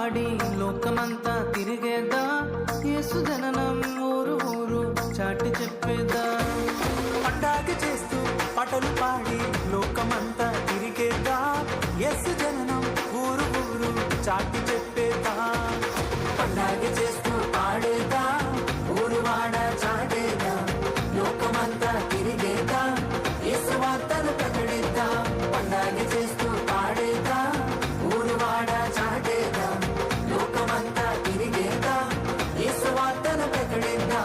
పాడి లోకమంతా తిరిగేదా, యేసు జననం ఊరు ఊరు చాటి చెప్పేదా. పండగ చేస్తూ పాటలు పాడి లోకమంతా తిరిగేదా, యేసు జననం ఊరు ఊరు చాటి చెప్పేదా. పండగ చేస్తూ పాడేదా, ఊరు వాడ చాటేదా, లోకమంతా తిరిగేదా, యేసు వార్తలు ప్రకటిద్దా. పండగ చేస్తూ పాడేదా, ఊరు వాడ చాటేదా, లోకమంతా తిరిగేదా, యేసు వార్తలు ప్రకటిద్దా.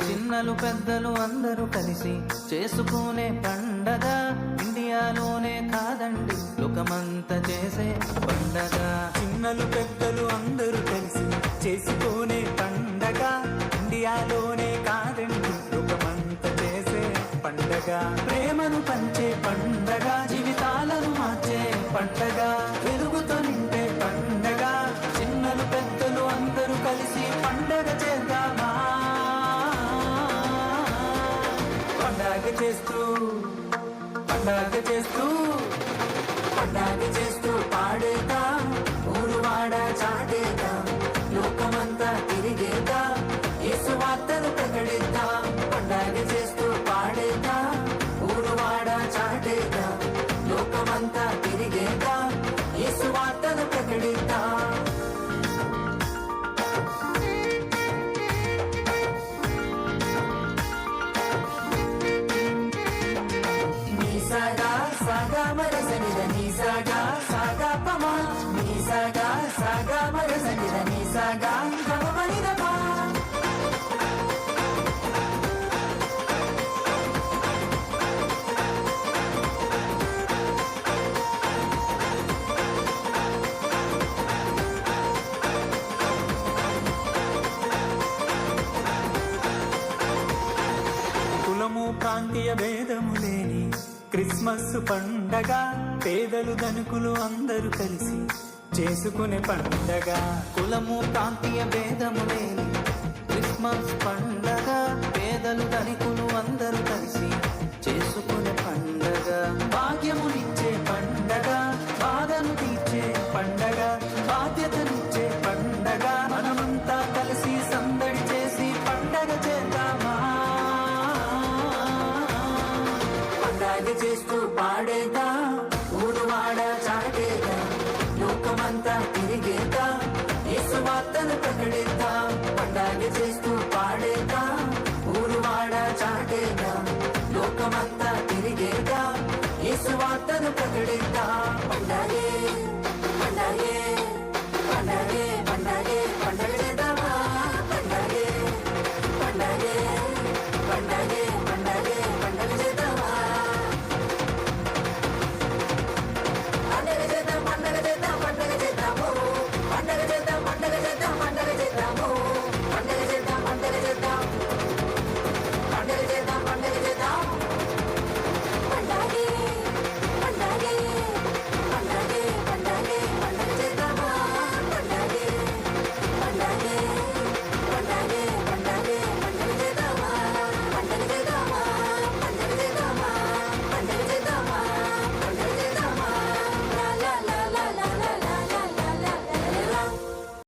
చిన్నలు పెద్దలు అందరూ కలిసి చేసుకునే పండగ, ఇండియాలోనే కాదండి లోకమంతా చేసే పండగ. చిన్నలు పెద్దలు అందరూ కలిసి చేసుకునే పండగ, ఇండియాలోనే కాదండి లోకమంతా చేసే పండగ. ప్రేమను పంచే పండగ, జీవితాలను మార్చే పండగ, వెలుగుతో నింపే పండగ. చిన్నలు పెద్దలు అందరూ కలిసి పండగ చేద్దామా. పండగ చేస్తూ పండగ చేస్తూ పండగ చేస్తూ పాడేదా, ఊరు వాడ చాటేదా, లోకమంతా తిరిగేదా, యేసు వార్తలు ప్రకటిద్దా. పండగ చేస్తూ పాడేదా, ఊరు వాడ చాటేదా, లోకమంతా తిరిగేదా, యేసు వార్తలు ప్రకటిద్దా. Saga, saga marasanida ni saga, saga pama. Ni saga, saga marasanida ni saga, gama manida pa. కులము ప్రాంతీయ భేదము లేని క్రిస్మస్ పండగ, పేదలు ధనికులు అందరూ కలిసి చేసుకునే పండగ. కులము ప్రాంతీయ భేదము లేని క్రిస్మస్ పండగ, పేదలు ధనికులు అందరూ కలిసి చేసుకునే పండగ. భాగ్యమునిచ్చే పండగ, బాధను తీర్చే పండగ, బాధ్యతనిచ్చే పండగ. మనమంతా కలిసి సందడి చేసి పండగ చేద్దామా. పండగ చేస్తూ పాడేదా, ఊరు వాడ చాటేదా, లోకమంతా తిరిగేదా, యేసు వార్తలు ప్రకటిద్దా. పండగ చేస్తూ పాడేదా, ఊరు వాడ చాటేదా, లోకమంతా తిరిగేదా, యేసు వార్తలు ప్రకటిద్దా.